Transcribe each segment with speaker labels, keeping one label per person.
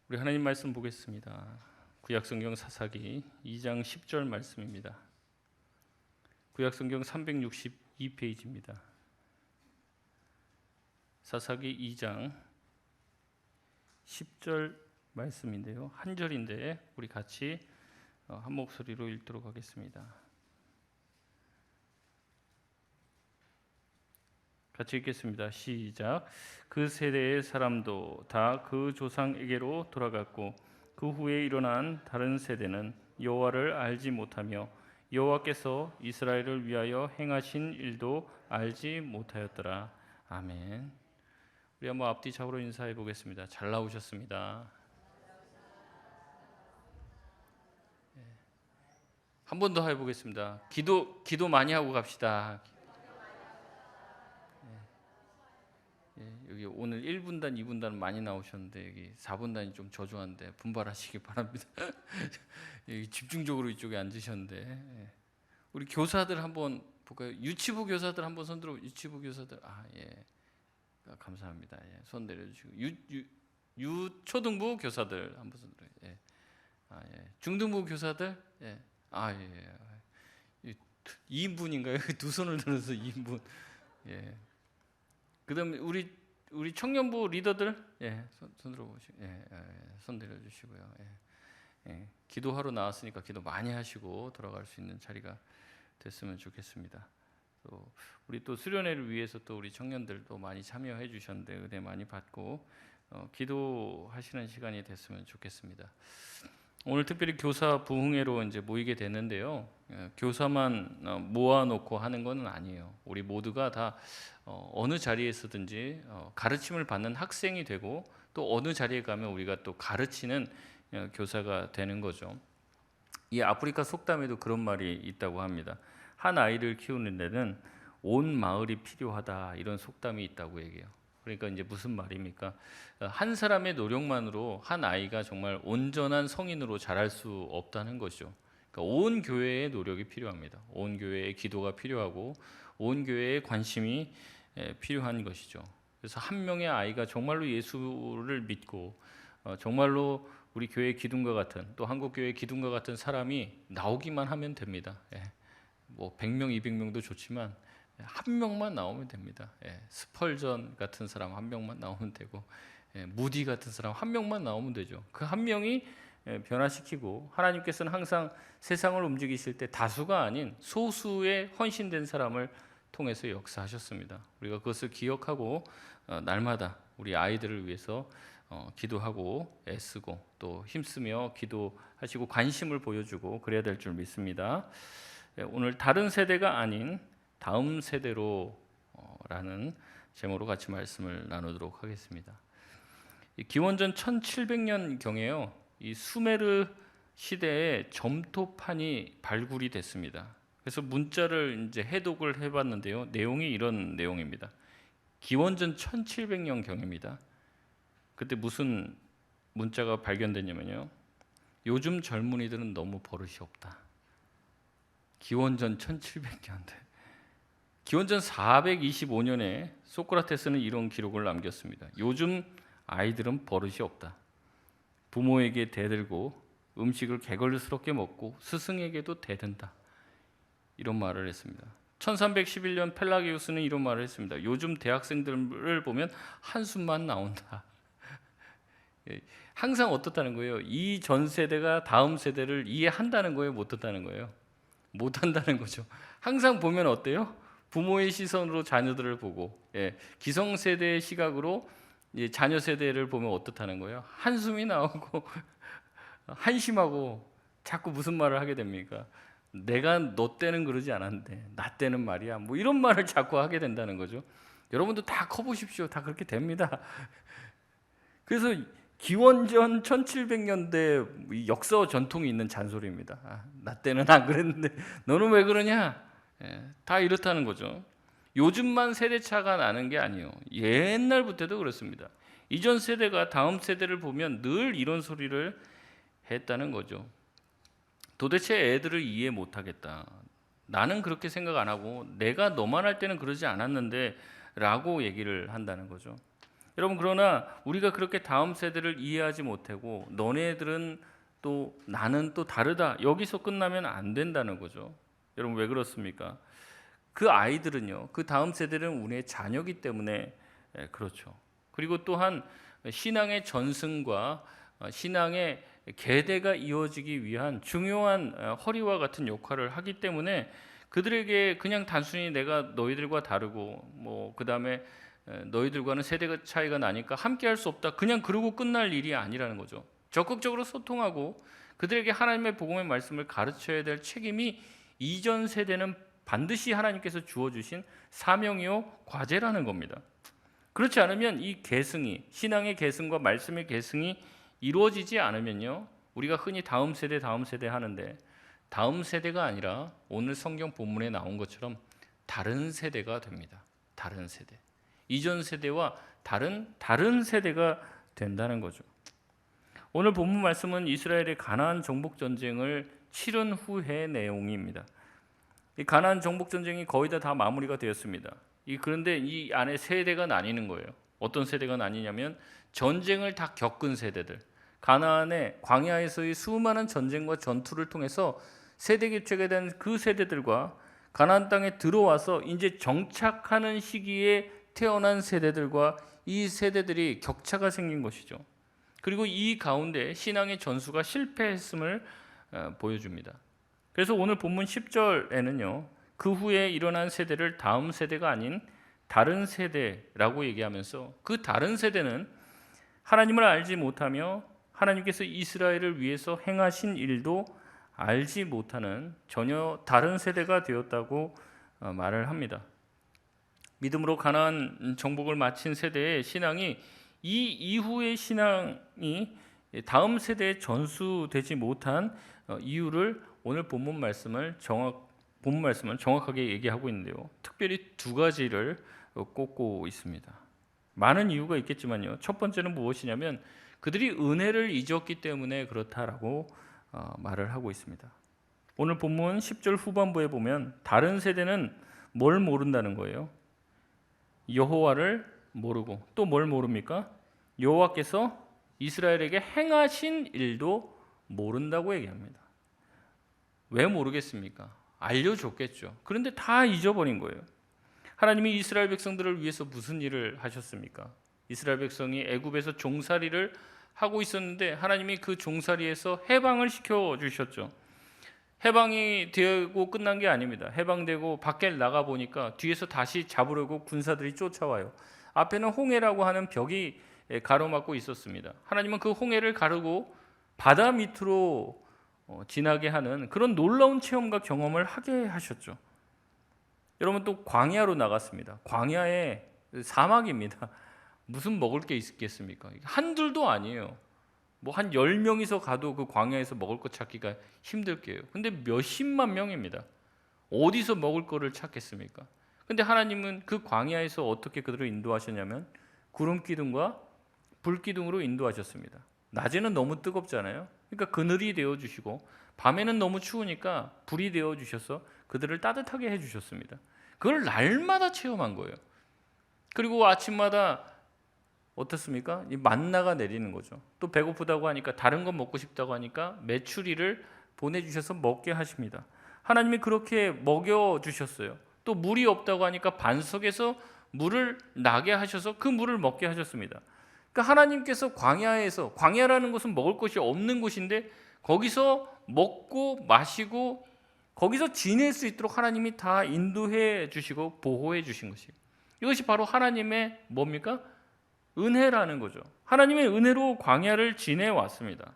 Speaker 1: 우리 하나님 말씀 보겠습니다. 구약성경 사사기 2장 10절 말씀입니다. 구약성경 362페이지입니다. 사사기 2장 10절 말씀인데요. 한 절인데 우리 같이 한 목소리로 읽도록 하겠습니다. 같이 읽겠습니다. 시작. 그 세대의 사람도 다 그 조상에게로 돌아갔고 그 후에 일어난 다른 세대는 여호와를 알지 못하며 여호와께서 이스라엘을 위하여 행하신 일도 알지 못하였더라. 아멘. 우리 한번 앞뒤 좌우로 인사해 보겠습니다. 잘 나오셨습니다. 한 번 더 해보겠습니다. 기도 많이 하고 갑시다. 여기 오늘 1분단, 2분단 많이 나오셨는데 여기 4분단이 좀 저조한데 분발하시기 바랍니다. 여기 집중적으로 이쪽에 앉으셨는데 우리 교사들 한번 볼까요? 유치부 교사들 한번 손들어. 유치부 교사들 감사합니다. 손 내려주시고 초등부 교사들 한번 손들어요. 중등부 교사들 2인분인가요? 두 손을 들어서 2인분. 그다음에 우리 청년부 리더들 손 들어보시고 손 내려주시고요. 기도하러 나왔으니까 기도 많이 하시고 돌아갈 수 있는 자리가 됐으면 좋겠습니다. 또 우리 또 수련회를 위해서 또 우리 청년들도 많이 참여해 주셨는데 은혜 많이 받고 기도하시는 시간이 됐으면 좋겠습니다. 오늘 특별히 교사 부흥회로 이제 모이게 됐는데요. 교사만 모아놓고 하는 건 아니에요. 우리 모두가 다 어느 자리에서든지 가르침을 받는 학생이 되고 또 어느 자리에 가면 우리가 또 가르치는 교사가 되는 거죠. 이 아프리카 속담에도 그런 말이 있다고 합니다. 한 아이를 키우는 데는 온 마을이 필요하다, 이런 속담이 있다고 얘기해요. 그러니까 이제 무슨 말입니까? 한 사람의 노력만으로 한 아이가 정말 온전한 성인으로 자랄 수 없다는 것이죠. 그러니까 온 교회의 노력이 필요합니다. 온 교회의 기도가 필요하고 온 교회의 관심이 필요한 것이죠. 그래서 한 명의 아이가 정말로 예수를 믿고 정말로 우리 교회의 기둥과 같은, 또 한국 교회의 기둥과 같은 사람이 나오기만 하면 됩니다. 뭐 100명, 200명도 좋지만 한 명만 나오면 됩니다. 스펄전 같은 사람 한 명만 나오면 되고, 무디 같은 사람 한 명만 나오면 되죠. 그 한 명이 변화시키고, 하나님께서는 항상 세상을 움직이실 때 다수가 아닌 소수의 헌신된 사람을 통해서 역사하셨습니다. 우리가 그것을 기억하고 날마다 우리 아이들을 위해서 기도하고 애쓰고 또 힘쓰며 기도하시고 관심을 보여주고 그래야 될 줄 믿습니다. 오늘 다른 세대가 아닌 다음 세대로 라는 제목으로 같이 말씀을 나누도록 하겠습니다. 기원전 1700년 경에요, 이 수메르 시대에 점토판이 발굴이 됐습니다. 그래서 문자를 이제 해독을 해봤는데요, 내용이 이런 내용입니다. 기원전 1700년 경입니다. 그때 무슨 문자가 발견됐냐면요, 요즘 젊은이들은 너무 버릇이 없다. 기원전 1700년대. 기원전 425년에 소크라테스는 이런 기록을 남겼습니다. 요즘 아이들은 버릇이 없다. 부모에게 대들고 음식을 개걸스럽게 먹고 스승에게도 대든다. 이런 말을 했습니다. 1311년 펠라기우스는 이런 말을 했습니다. 요즘 대학생들을 보면 한숨만 나온다. 항상 어떻다는 거예요? 이 전 세대가 다음 세대를 이해한다는 거예요? 못한다는 거예요? 못한다는 거죠. 항상 보면 어때요? 부모의 시선으로 자녀들을 보고, 기성세대의 시각으로 자녀 세대를 보면 어떻다는 거예요? 한숨이 나오고 한심하고 자꾸 무슨 말을 하게 됩니까? 내가 너 때는 그러지 않았는데 나 때는 말이야, 뭐 이런 말을 자꾸 하게 된다는 거죠. 여러분도 다 커보십시오. 다 그렇게 됩니다. 그래서 기원전 1700년대 역사와 전통이 있는 잔소리입니다. 나 때는 안 그랬는데 너는 왜 그러냐? 다 이렇다는 거죠. 요즘만 세대차가 나는 게 아니에요. 옛날부터도 그렇습니다. 이전 세대가 다음 세대를 보면 늘 이런 소리를 했다는 거죠. 도대체 애들을 이해 못하겠다. 나는 그렇게 생각 안 하고 내가 너만 할 때는 그러지 않았는데 라고 얘기를 한다는 거죠. 여러분, 그러나 우리가 그렇게 다음 세대를 이해하지 못하고 너네들은 또 나는 또 다르다, 여기서 끝나면 안 된다는 거죠. 여러분, 왜 그렇습니까? 그 아이들은요, 그 다음 세대는 우리의 자녀이기 때문에 그렇죠. 그리고 또한 신앙의 전승과 신앙의 계대가 이어지기 위한 중요한 허리와 같은 역할을 하기 때문에 그들에게 그냥 단순히 내가 너희들과 다르고 뭐 그다음에 너희들과는 세대 차이가 나니까 함께 할 수 없다, 그냥 그러고 끝날 일이 아니라는 거죠. 적극적으로 소통하고 그들에게 하나님의 복음의 말씀을 가르쳐야 될 책임이 이전 세대는 반드시 하나님께서 주어주신 사명이요 과제라는 겁니다. 그렇지 않으면 이 계승이, 신앙의 계승과 말씀의 계승이 이루어지지 않으면요, 우리가 흔히 다음 세대 하는데 다음 세대가 아니라 오늘 성경 본문에 나온 것처럼 다른 세대가 됩니다. 다른 세대, 이전 세대와 다른 세대가 된다는 거죠. 오늘 본문 말씀은 이스라엘의 가나안 정복 전쟁을 치른 후의 내용입니다. 이 가나안 정복 전쟁이 거의 다 마무리가 되었습니다. 그런데 이 안에 세대가 나뉘는 거예요. 어떤 세대가 나뉘냐면 전쟁을 다 겪은 세대들, 가나안의 광야에서의 수많은 전쟁과 전투를 통해서 세대 교체가 된 그 세대들과 가나안 땅에 들어와서 이제 정착하는 시기에 태어난 세대들과 이 세대들이 격차가 생긴 것이죠. 그리고 이 가운데 신앙의 전수가 실패했음을 보여줍니다. 그래서 오늘 본문 10절에는요, 그 후에 일어난 세대를 다음 세대가 아닌 다른 세대라고 얘기하면서 그 다른 세대는 하나님을 알지 못하며 하나님께서 이스라엘을 위해서 행하신 일도 알지 못하는 전혀 다른 세대가 되었다고 말을 합니다. 믿음으로 가나안 정복을 마친 세대의 신앙이 이 이후의 신앙이 다음 세대에 전수되지 못한 이유를 오늘 본문 말씀은 정확하게 얘기하고 있는데요. 특별히 두 가지를 꼽고 있습니다. 많은 이유가 있겠지만요, 첫 번째는 무엇이냐면 그들이 은혜를 잊었기 때문에 그렇다라고 말을 하고 있습니다. 오늘 본문 10절 후반부에 보면 다른 세대는 뭘 모른다는 거예요. 여호와를 모르고 또 뭘 모릅니까? 여호와께서 이스라엘에게 행하신 일도 모른다고 얘기합니다. 왜 모르겠습니까? 알려줬겠죠. 그런데 다 잊어버린 거예요. 하나님이 이스라엘 백성들을 위해서 무슨 일을 하셨습니까? 이스라엘 백성이 애굽에서 종살이를 하고 있었는데 하나님이 그 종살이에서 해방을 시켜주셨죠. 해방이 되고 끝난 게 아닙니다. 해방되고 밖에 나가 보니까 뒤에서 다시 잡으려고 군사들이 쫓아와요. 앞에는 홍해라고 하는 벽이 가로막고 있었습니다. 하나님은 그 홍해를 가르고 바다 밑으로 지나게 하는 그런 놀라운 체험과 경험을 하게 하셨죠. 여러분, 또 광야로 나갔습니다. 광야에 사막입니다. 무슨 먹을 게 있겠습니까? 한둘도 아니에요. 뭐 한 10명이서 가도 그 광야에서 먹을 거 찾기가 힘들 게요. 근데 몇십만 명입니다. 어디서 먹을 거를 찾겠습니까? 근데 하나님은 그 광야에서 어떻게 그들을 인도하셨냐면 구름 기둥과 불 기둥으로 인도하셨습니다. 낮에는 너무 뜨겁잖아요. 그러니까 그늘이 되어 주시고 밤에는 너무 추우니까 불이 되어 주셔서 그들을 따뜻하게 해 주셨습니다. 그걸 날마다 체험한 거예요. 그리고 아침마다 어떻습니까? 이 만나가 내리는 거죠. 또 배고프다고 하니까, 다른 거 먹고 싶다고 하니까 메추리를 보내주셔서 먹게 하십니다. 하나님이 그렇게 먹여주셨어요. 또 물이 없다고 하니까 반석에서 물을 나게 하셔서 그 물을 먹게 하셨습니다. 그러니까 하나님께서 광야에서, 광야라는 곳은 먹을 것이 없는 곳인데 거기서 먹고 마시고 거기서 지낼 수 있도록 하나님이 다 인도해 주시고 보호해 주신 것이에요. 이것이 바로 하나님의 뭡니까? 은혜라는 거죠. 하나님의 은혜로 광야를 지내왔습니다.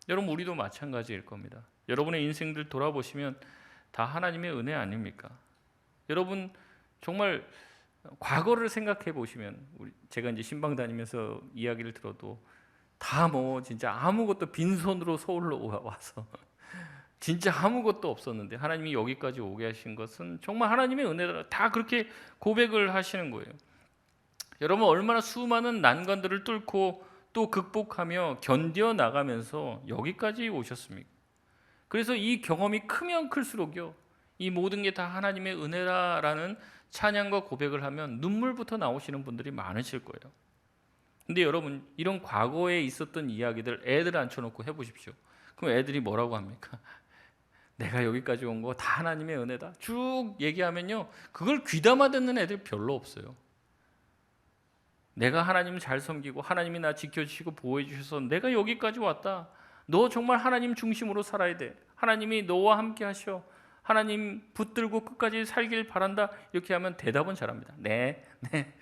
Speaker 1: 여러분, 우리도 마찬가지일 겁니다. 여러분의 인생들 돌아보시면 다 하나님의 은혜 아닙니까? 여러분, 정말 과거를 생각해 보시면, 제가 이제 신방 다니면서 이야기를 들어도 다 뭐 진짜 아무것도 빈손으로 서울로 와서 진짜 아무것도 없었는데 하나님이 여기까지 오게 하신 것은 정말 하나님의 은혜다, 다 그렇게 고백을 하시는 거예요. 여러분, 얼마나 수많은 난관들을 뚫고 또 극복하며 견뎌 나가면서 여기까지 오셨습니까? 그래서 이 경험이 크면 클수록요, 이 모든 게 다 하나님의 은혜라라는 찬양과 고백을 하면 눈물부터 나오시는 분들이 많으실 거예요. 근데 여러분, 이런 과거에 있었던 이야기들 애들 앉혀놓고 해보십시오. 그럼 애들이 뭐라고 합니까? 내가 여기까지 온 거 다 하나님의 은혜다 쭉 얘기하면요, 그걸 귀담아 듣는 애들 별로 없어요. 내가 하나님 잘 섬기고 하나님이 나 지켜주시고 보호해 주셔서 내가 여기까지 왔다. 너 정말 하나님 중심으로 살아야 돼. 하나님이 너와 함께 하셔. 하나님 붙들고 끝까지 살길 바란다. 이렇게 하면 대답은 잘합니다. 네, 네.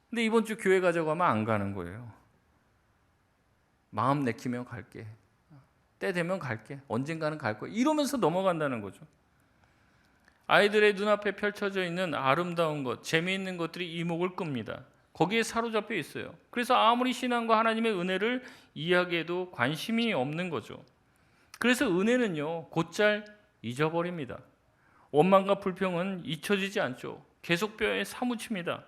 Speaker 1: 근데 이번 주 교회 가자고 하면 안 가는 거예요. 마음 내키면 갈게. 때 되면 갈게. 언젠가는 갈 거야. 이러면서 넘어간다는 거죠. 아이들의 눈앞에 펼쳐져 있는 아름다운 것, 재미있는 것들이 이목을 끕니다. 거기에 사로잡혀 있어요. 그래서 아무리 신앙과 하나님의 은혜를 이야기해도 관심이 없는 거죠. 그래서 은혜는요, 곧잘 잊어버립니다. 원망과 불평은 잊혀지지 않죠. 계속 뼈에 사무칩니다.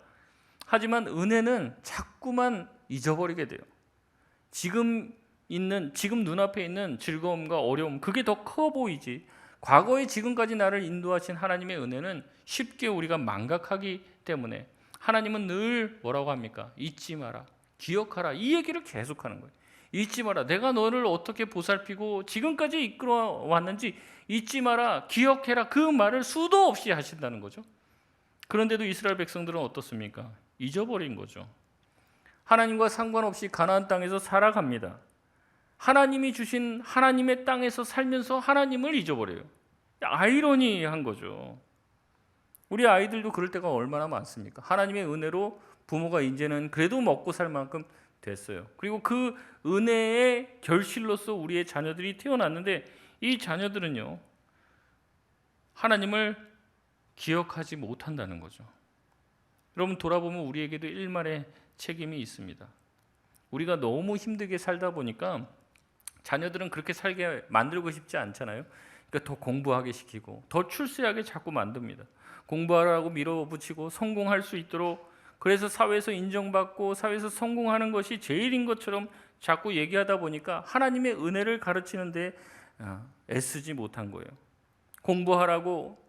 Speaker 1: 하지만 은혜는 자꾸만 잊어버리게 돼요. 지금 눈앞에 있는 즐거움과 어려움, 그게 더 커 보이지, 과거에 지금까지 나를 인도하신 하나님의 은혜는 쉽게 우리가 망각하기 때문에 하나님은 늘 뭐라고 합니까? 잊지 마라, 기억하라, 이 얘기를 계속하는 거예요. 잊지 마라, 내가 너를 어떻게 보살피고 지금까지 이끌어 왔는지 잊지 마라, 기억해라, 그 말을 수도 없이 하신다는 거죠. 그런데도 이스라엘 백성들은 어떻습니까? 잊어버린 거죠. 하나님과 상관없이 가나안 땅에서 살아갑니다. 하나님이 주신 하나님의 땅에서 살면서 하나님을 잊어버려요. 아이러니한 거죠. 우리 아이들도 그럴 때가 얼마나 많습니까? 하나님의 은혜로 부모가 이제는 그래도 먹고 살 만큼 됐어요. 그리고 그 은혜의 결실로서 우리의 자녀들이 태어났는데, 이 자녀들은요, 하나님을 기억하지 못한다는 거죠. 여러분, 돌아보면 우리에게도 일말의 책임이 있습니다. 우리가 너무 힘들게 살다 보니까 자녀들은 그렇게 살게 만들고 싶지 않잖아요. 그러니까 더 공부하게 시키고 더 출세하게 자꾸 만듭니다. 공부하라고 밀어붙이고 성공할 수 있도록, 그래서 사회에서 인정받고 사회에서 성공하는 것이 제일인 것처럼 자꾸 얘기하다 보니까 하나님의 은혜를 가르치는데 애쓰지 못한 거예요. 공부하라고,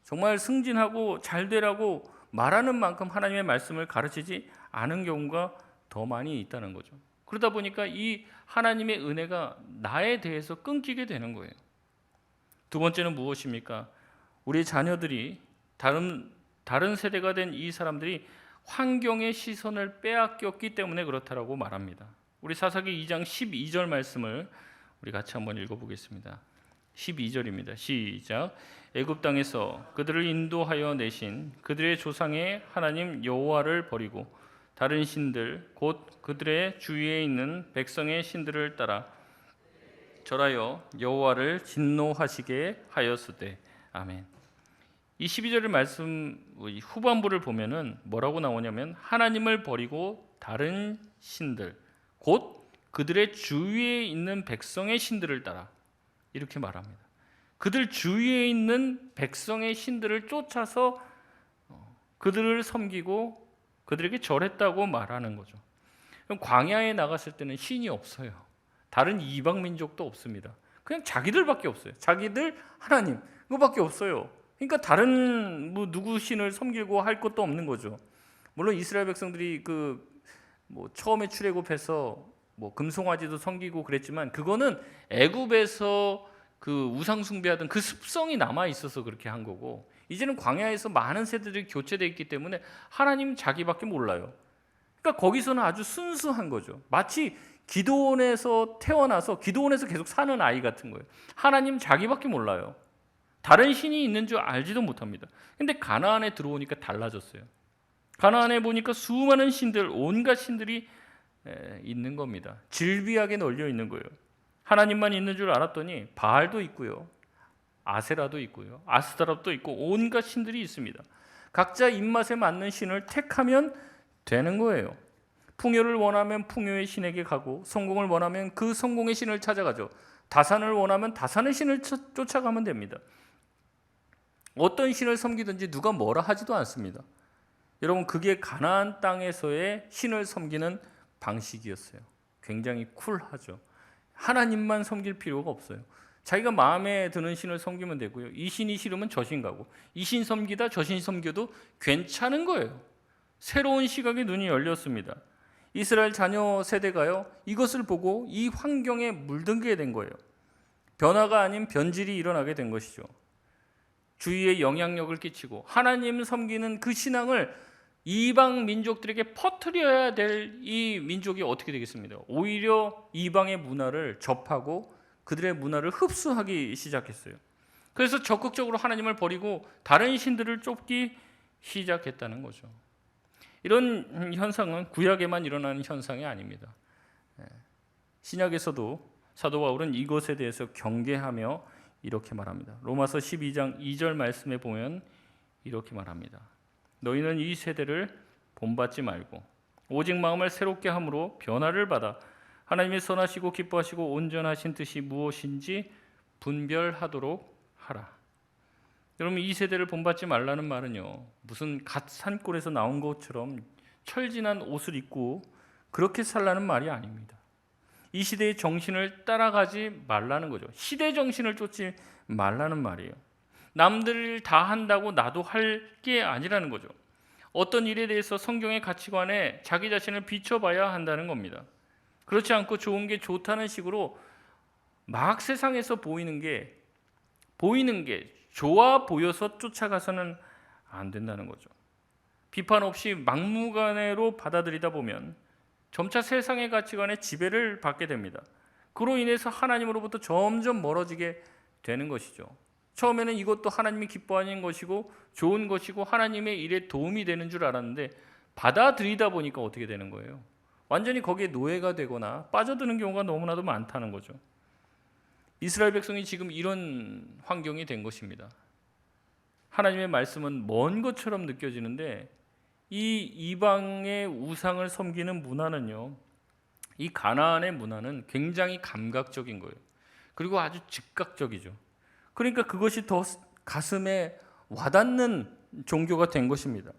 Speaker 1: 정말 승진하고 잘 되라고 말하는 만큼 하나님의 말씀을 가르치지 않은 경우가 더 많이 있다는 거죠. 그러다 보니까 이 하나님의 은혜가 나에 대해서 끊기게 되는 거예요. 두 번째는 무엇입니까? 우리 자녀들이 다른 세대가 된 이 사람들이 환경의 시선을 빼앗겼기 때문에 그렇다라고 말합니다. 우리 사사기 2장 12절 말씀을 우리 같이 한번 읽어보겠습니다. 12절입니다. 시작. 애굽 땅에서 그들을 인도하여 내신 그들의 조상의 하나님 여호와를 버리고 다른 신들 곧 그들의 주위에 있는 백성의 신들을 따라 절하여 여호와를 진노하시게 하였으되. 아멘. 이 12절의 말씀 후반부를 보면은 뭐라고 나오냐면, 하나님을 버리고 다른 신들 곧 그들의 주위에 있는 백성의 신들을 따라, 이렇게 말합니다. 그들 주위에 있는 백성의 신들을 쫓아서 그들을 섬기고 그들에게 절했다고 말하는 거죠. 광야에 나갔을 때는 신이 없어요. 다른 이방 민족도 없습니다. 그냥 자기들밖에 없어요. 자기들 하나님, 그거밖에 없어요. 그러니까 다른 누구 신을 섬기고 할 것도 없는 거죠. 물론 이스라엘 백성들이 처음에 출애굽해서 금송아지도 섬기고 그랬지만, 그거는 애굽에서 그 우상 숭배하던 그 습성이 남아 있어서 그렇게 한 거고, 이제는 광야에서 많은 세대들이 교체되어 있기 때문에 하나님 자기밖에 몰라요. 그러니까 거기서는 아주 순수한 거죠. 마치 기드온에서 태어나서 기드온에서 계속 사는 아이 같은 거예요. 하나님 자기밖에 몰라요. 다른 신이 있는 줄 알지도 못합니다. 근데 가나안에 들어오니까 달라졌어요. 가나안에 보니까 수많은 신들, 온갖 신들이 있는 겁니다. 질비하게 널려 있는 거예요. 하나님만 있는 줄 알았더니 바알도 있고요, 아세라도 있고요, 아스타랍도 있고 온갖 신들이 있습니다. 각자 입맛에 맞는 신을 택하면 되는 거예요. 풍요를 원하면 풍요의 신에게 가고, 성공을 원하면 그 성공의 신을 찾아가죠. 다산을 원하면 다산의 신을 쫓아가면 됩니다. 어떤 신을 섬기든지 누가 뭐라 하지도 않습니다. 여러분, 그게 가나안 땅에서의 신을 섬기는 방식이었어요. 굉장히 쿨하죠. 하나님만 섬길 필요가 없어요. 자기가 마음에 드는 신을 섬기면 되고요. 이 신이 싫으면 저 신 가고, 이 신 섬기다 저 신 섬겨도 괜찮은 거예요. 새로운 시각의 눈이 열렸습니다. 이스라엘 자녀 세대가요, 이것을 보고 이 환경에 물들게 된 거예요. 변화가 아닌 변질이 일어나게 된 것이죠. 주위에 영향력을 끼치고 하나님 섬기는 그 신앙을 이방 민족들에게 퍼뜨려야 될 이 민족이 어떻게 되겠습니까? 오히려 이방의 문화를 접하고 그들의 문화를 흡수하기 시작했어요. 그래서 적극적으로 하나님을 버리고 다른 신들을 쫓기 시작했다는 거죠. 이런 현상은 구약에만 일어나는 현상이 아닙니다. 신약에서도 사도 바울은 이것에 대해서 경계하며 이렇게 말합니다. 로마서 12장 2절 말씀에 보면 이렇게 말합니다. 너희는 이 세대를 본받지 말고 오직 마음을 새롭게 함으로 변화를 받아 하나님의 선하시고 기뻐하시고 온전하신 뜻이 무엇인지 분별하도록 하라. 여러분, 이 세대를 본받지 말라는 말은요, 무슨 갓 산골에서 나온 것처럼 철진한 옷을 입고 그렇게 살라는 말이 아닙니다. 이 시대의 정신을 따라가지 말라는 거죠. 시대 정신을 쫓지 말라는 말이에요. 남들 다 한다고 나도 할 게 아니라는 거죠. 어떤 일에 대해서 성경의 가치관에 자기 자신을 비춰봐야 한다는 겁니다. 그렇지 않고 좋은 게 좋다는 식으로 막 세상에서 보이는 게 좋아 보여서 쫓아가서는 안 된다는 거죠. 비판 없이 막무가내로 받아들이다 보면 점차 세상의 가치관에 지배를 받게 됩니다. 그로 인해서 하나님으로부터 점점 멀어지게 되는 것이죠. 처음에는 이것도 하나님이 기뻐하는 것이고 좋은 것이고 하나님의 일에 도움이 되는 줄 알았는데 받아들이다 보니까 어떻게 되는 거예요? 완전히 거기에 노예가 되거나 빠져드는 경우가 너무나도 많다는 거죠. 이스라엘 백성이 지금 이런 환경이 된 것입니다. 하나님의 말씀은 먼 것처럼 느껴지는데 이 이방의 우상을 섬기는 문화는요, 이 가나안의 문화는 굉장히 감각적인 거예요. 그리고 아주 즉각적이죠. 그러니까 그것이 더 가슴에 와닿는 종교가 된 것입니다.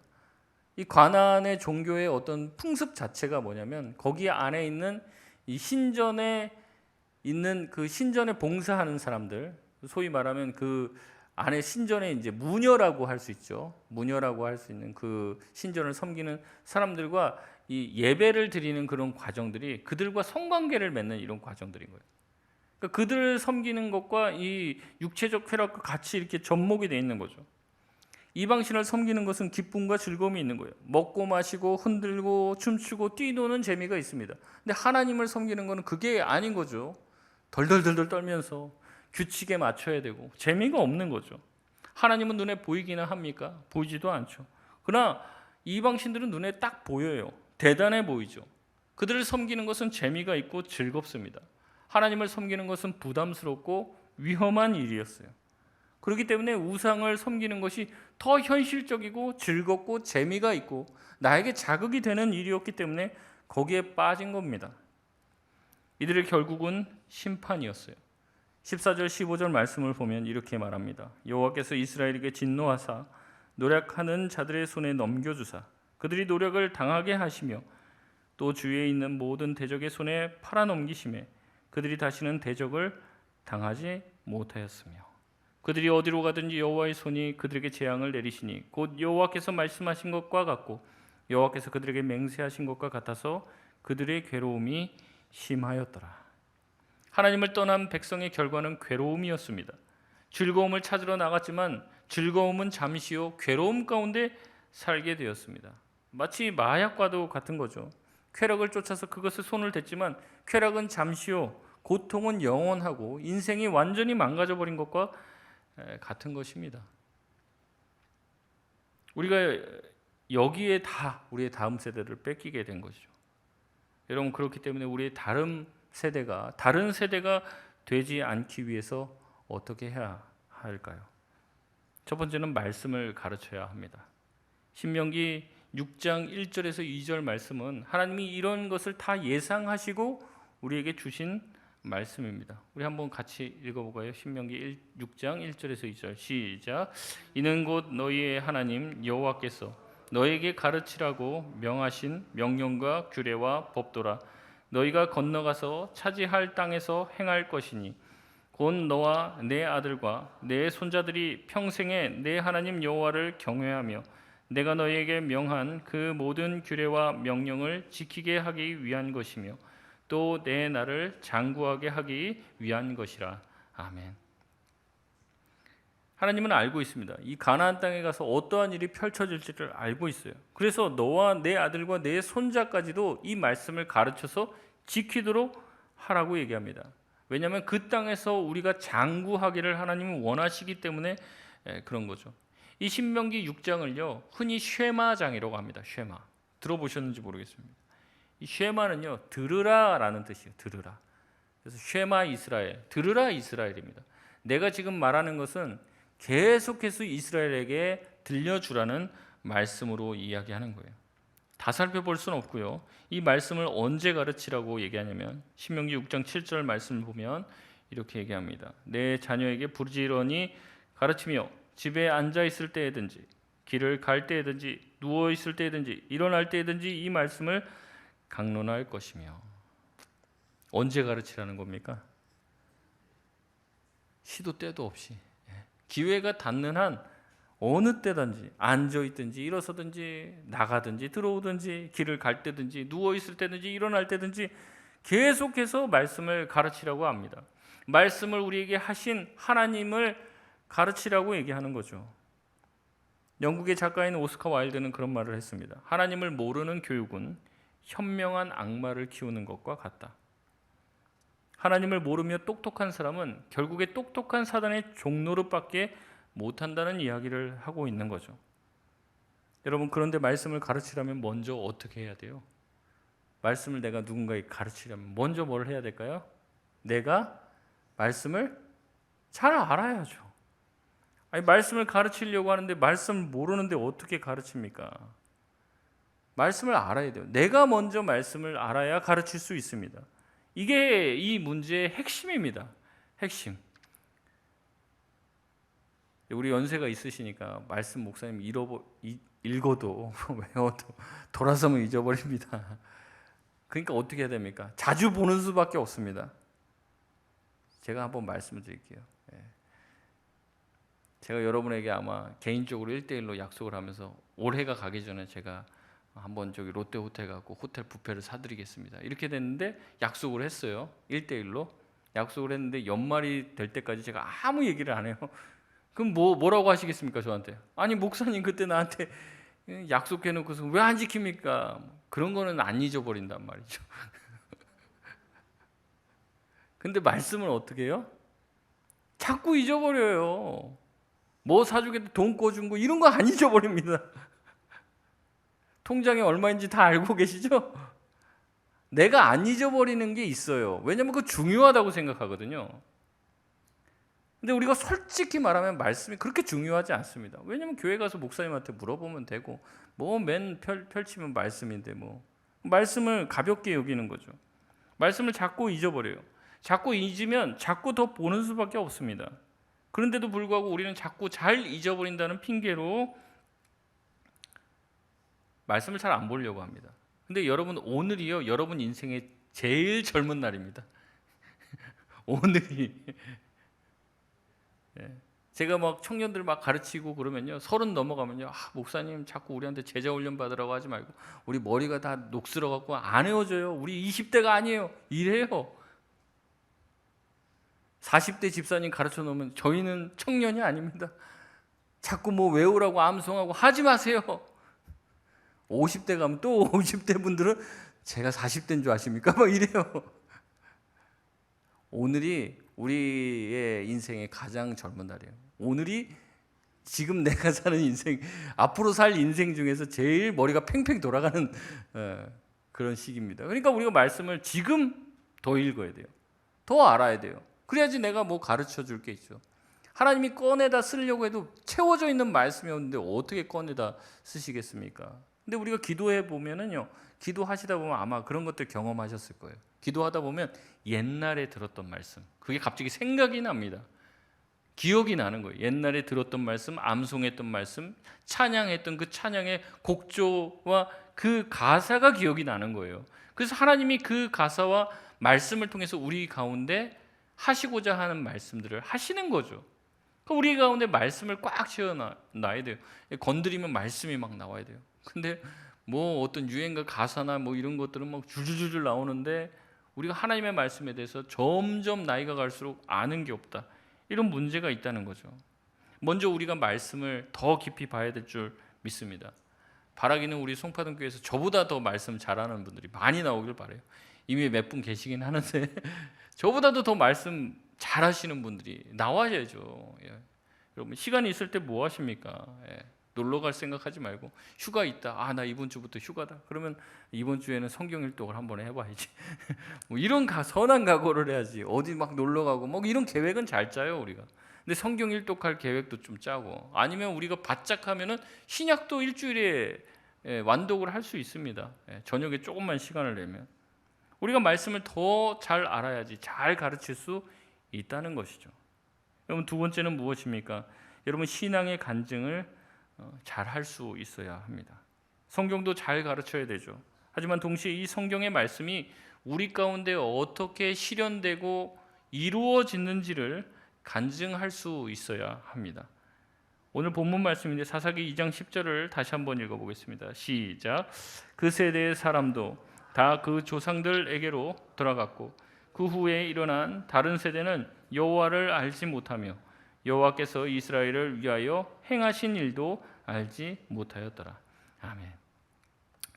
Speaker 1: 이 가나안의 종교의 어떤 풍습 자체가 뭐냐면 거기 안에 있는 이 신전에 있는 그 신전에 봉사하는 사람들, 소위 말하면 그 안에 신전에 이제 무녀라고 할 수 있죠. 무녀라고 할 수 있는 그 신전을 섬기는 사람들과 이 예배를 드리는 그런 과정들이 그들과 성관계를 맺는 이런 과정들인 거예요. 그러니까 그들을 섬기는 것과 이 육체적 쾌락과 같이 이렇게 접목이 되어 있는 거죠. 이방신을 섬기는 것은 기쁨과 즐거움이 있는 거예요. 먹고 마시고 흔들고 춤추고 뛰노는 재미가 있습니다. 근데 하나님을 섬기는 것은 그게 아닌 거죠. 덜덜덜덜 떨면서 규칙에 맞춰야 되고 재미가 없는 거죠. 하나님은 눈에 보이기는 합니까? 보이지도 않죠. 그러나 이방신들은 눈에 딱 보여요. 대단해 보이죠. 그들을 섬기는 것은 재미가 있고 즐겁습니다. 하나님을 섬기는 것은 부담스럽고 위험한 일이었어요. 그렇기 때문에 우상을 섬기는 것이 더 현실적이고 즐겁고 재미가 있고 나에게 자극이 되는 일이었기 때문에 거기에 빠진 겁니다. 이들의 결국은 심판이었어요. 14절 15절 말씀을 보면 이렇게 말합니다. 여호와께서 이스라엘에게 진노하사 노력하는 자들의 손에 넘겨주사 그들이 노력을 당하게 하시며 또 주위에 있는 모든 대적의 손에 팔아넘기심에 그들이 다시는 대적을 당하지 못하였으며 그들이 어디로 가든지 여호와의 손이 그들에게 재앙을 내리시니 곧 여호와께서 말씀하신 것과 같고 여호와께서 그들에게 맹세하신 것과 같아서 그들의 괴로움이 심하였더라. 하나님을 떠난 백성의 결과는 괴로움이었습니다. 즐거움을 찾으러 나갔지만 즐거움은 잠시요 괴로움 가운데 살게 되었습니다. 마치 마약과도 같은 거죠. 쾌락을 쫓아서 그것에 손을 댔지만 쾌락은 잠시요 고통은 영원하고 인생이 완전히 망가져버린 것과 같은 것입니다. 우리가 여기에 다 우리의 다음 세대를 뺏기게 된 것이죠. 여러분, 그렇기 때문에 우리의 다른 세대가 되지 않기 위해서 어떻게 해야 할까요? 첫 번째는 말씀을 가르쳐야 합니다. 신명기 6장 1절에서 2절 말씀은 하나님이 이런 것을 다 예상하시고 우리에게 주신 말씀입니다. 우리 한번 같이 읽어볼까요? 신명기 6장 1절에서 2절 시작. 이는 곧 너희의 하나님 여호와께서 너희에게 가르치라고 명하신 명령과 규례와 법도라. 너희가 건너가서 차지할 땅에서 행할 것이니 곧 너와 내 아들과 내 손자들이 평생에 내 하나님 여호와를 경외하며 내가 너희에게 명한 그 모든 규례와 명령을 지키게 하기 위한 것이며 또 내 나를 장구하게 하기 위한 것이라. 아멘. 하나님은 알고 있습니다. 이 가나안 땅에 가서 어떠한 일이 펼쳐질지를 알고 있어요. 그래서 너와 내 아들과 내 손자까지도 이 말씀을 가르쳐서 지키도록 하라고 얘기합니다. 왜냐하면 그 땅에서 우리가 장구하기를 하나님은 원하시기 때문에 그런 거죠. 이 신명기 6장을요 흔히 쉐마장이라고 합니다. 쉐마. 들어보셨는지 모르겠습니다. 이 쉐마는요 들으라라는 뜻이에요. 들으라. 그래서 쉐마 이스라엘, 들으라 이스라엘입니다. 내가 지금 말하는 것은 계속해서 이스라엘에게 들려주라는 말씀으로 이야기하는 거예요. 다 살펴볼 수는 없고요. 이 말씀을 언제 가르치라고 얘기하냐면 신명기 6장 7절 말씀을 보면 이렇게 얘기합니다. 내 자녀에게 부지런히 가르치며 집에 앉아 있을 때에든지 길을 갈 때에든지 누워 있을 때에든지 일어날 때에든지 이 말씀을 강론할 것이며. 언제 가르치라는 겁니까? 시도 때도 없이 기회가 닿는 한 어느 때든지 앉아있든지 일어서든지 나가든지 들어오든지 길을 갈 때든지 누워있을 때든지 일어날 때든지 계속해서 말씀을 가르치라고 합니다. 말씀을 우리에게 하신 하나님을 가르치라고 얘기하는 거죠. 영국의 작가인 오스카 와일드는 그런 말을 했습니다. 하나님을 모르는 교육은 현명한 악마를 키우는 것과 같다. 하나님을 모르며 똑똑한 사람은 결국에 똑똑한 사단의 종노릇밖에 못한다는 이야기를 하고 있는 거죠. 여러분, 그런데 말씀을 가르치려면 먼저 어떻게 해야 돼요? 말씀을 내가 누군가에게 가르치려면 먼저 뭘 해야 될까요? 내가 말씀을 잘 알아야죠. 아니, 말씀을 가르치려고 하는데 말씀을 모르는데 어떻게 가르칩니까? 말씀을 알아야 돼요. 내가 먼저 말씀을 알아야 가르칠 수 있습니다. 이게 이 문제의 핵심입니다. 핵심. 우리 연세가 있으시니까 말씀 목사님 읽어도 외워도 돌아서면 잊어버립니다. 그러니까 어떻게 해야 됩니까? 자주 보는 수밖에 없습니다. 제가 한번 말씀드릴게요. 제가 여러분에게 아마 개인적으로 1대1로 약속을 하면서 올해가 가기 전에 제가 한번 저기 롯데 호텔 가고 호텔 뷔페를 사드리겠습니다. 이렇게 됐는데 약속을 했어요. 1대1로 약속을 했는데 연말이 될 때까지 제가 아무 얘기를 안 해요. 그럼 뭐라고 하시겠습니까 저한테? 아니 목사님 그때 나한테 약속해놓고서 왜 안 지킵니까? 그런 거는 안 잊어버린단 말이죠. 근데 말씀을 어떻게 해요? 자꾸 잊어버려요. 뭐 사주겠다 돈 꿔준 거 이런 거 안 잊어버립니다. 통장에 얼마인지 다 알고 계시죠? 내가 안 잊어버리는 게 있어요. 왜냐하면 그거 중요하다고 생각하거든요. 근데 우리가 솔직히 말하면 말씀이 그렇게 중요하지 않습니다. 왜냐하면 교회 가서 목사님한테 물어보면 되고 뭐 맨 펼치면 말씀인데 뭐 말씀을 가볍게 여기는 거죠. 말씀을 자꾸 잊어버려요. 자꾸 잊으면 자꾸 더 보는 수밖에 없습니다. 그런데도 불구하고 우리는 자꾸 잘 잊어버린다는 핑계로 말씀을 잘 안 보려고 합니다. 근데 여러분 오늘이요 여러분 인생의 제일 젊은 날입니다. 오늘이 제가 막 청년들 막 가르치고 그러면요 30 넘어가면요 목사님 자꾸 우리한테 제자 훈련 받으라고 하지 말고 우리 머리가 다 녹슬어 갖고 안 헤어져요. 우리 20대가 아니에요. 이래요. 40대 집사님 가르쳐 놓으면 저희는 청년이 아닙니다. 자꾸 뭐 외우라고 암송하고 하지 마세요. 50대 가면 또 50대 분들은 제가 40대인 줄 아십니까? 막 이래요. 오늘이 우리의 인생의 가장 젊은 날이에요. 오늘이 지금 내가 사는 인생, 앞으로 살 인생 중에서 제일 머리가 팽팽 돌아가는 그런 시기입니다. 그러니까 우리가 말씀을 지금 더 읽어야 돼요. 더 알아야 돼요. 그래야지 내가 뭐 가르쳐 줄 게 있죠. 하나님이 꺼내다 쓰려고 해도 채워져 있는 말씀이었는데 어떻게 꺼내다 쓰시겠습니까? 근데 우리가 기도해 보면은요, 기도하시다 보면 아마 그런 것들 경험하셨을 거예요. 기도하다 보면 옛날에 들었던 말씀, 그게 갑자기 생각이 납니다. 기억이 나는 거예요. 옛날에 들었던 말씀, 암송했던 말씀, 찬양했던 그 찬양의 곡조와 그 가사가 기억이 나는 거예요. 그래서 하나님이 그 가사와 말씀을 통해서 우리 가운데 하시고자 하는 말씀들을 하시는 거죠. 우리 가운데 말씀을 꽉 채워놔야 돼요. 건드리면 말씀이 막 나와야 돼요. 근데 뭐 어떤 유행가 가사나 뭐 이런 것들은 막 줄줄줄 나오는데 우리가 하나님의 말씀에 대해서 점점 나이가 갈수록 아는 게 없다. 이런 문제가 있다는 거죠. 먼저 우리가 말씀을 더 깊이 봐야 될 줄 믿습니다. 바라기는 우리 송파동교회에서 저보다 더 말씀 잘하는 분들이 많이 나오길 바라요. 이미 몇 분 계시긴 하는데 저보다도 더 말씀 잘하시는 분들이 나와야죠. 예. 여러분 시간이 있을 때 뭐 하십니까? 예. 놀러 갈 생각하지 말고 휴가 있다. 나 이번 주부터 휴가다. 그러면 이번 주에는 성경 일독을 한번 해봐야지. 뭐 이런 선한 각오를 해야지. 어디 막 놀러 가고 뭐 이런 계획은 잘 짜요 우리가. 근데 성경 일독할 계획도 좀 짜고 아니면 우리가 바짝 하면은 신약도 일주일에 완독을 할 수 있습니다. 저녁에 조금만 시간을 내면 우리가 말씀을 더 잘 알아야지 잘 가르칠 수 있다는 것이죠. 여러분 두 번째는 무엇입니까? 여러분 신앙의 간증을 잘 할 수 있어야 합니다. 성경도 잘 가르쳐야 되죠. 하지만 동시에 이 성경의 말씀이 우리 가운데 어떻게 실현되고 이루어지는지를 간증할 수 있어야 합니다. 오늘 본문 말씀인데 사사기 2장 10절을 다시 한번 읽어보겠습니다. 시작. 그 세대의 사람도 다 그 조상들에게로 돌아갔고 그 후에 일어난 다른 세대는 여호와를 알지 못하며 여호와께서 이스라엘을 위하여 행하신 일도 알지 못하였더라. 아멘.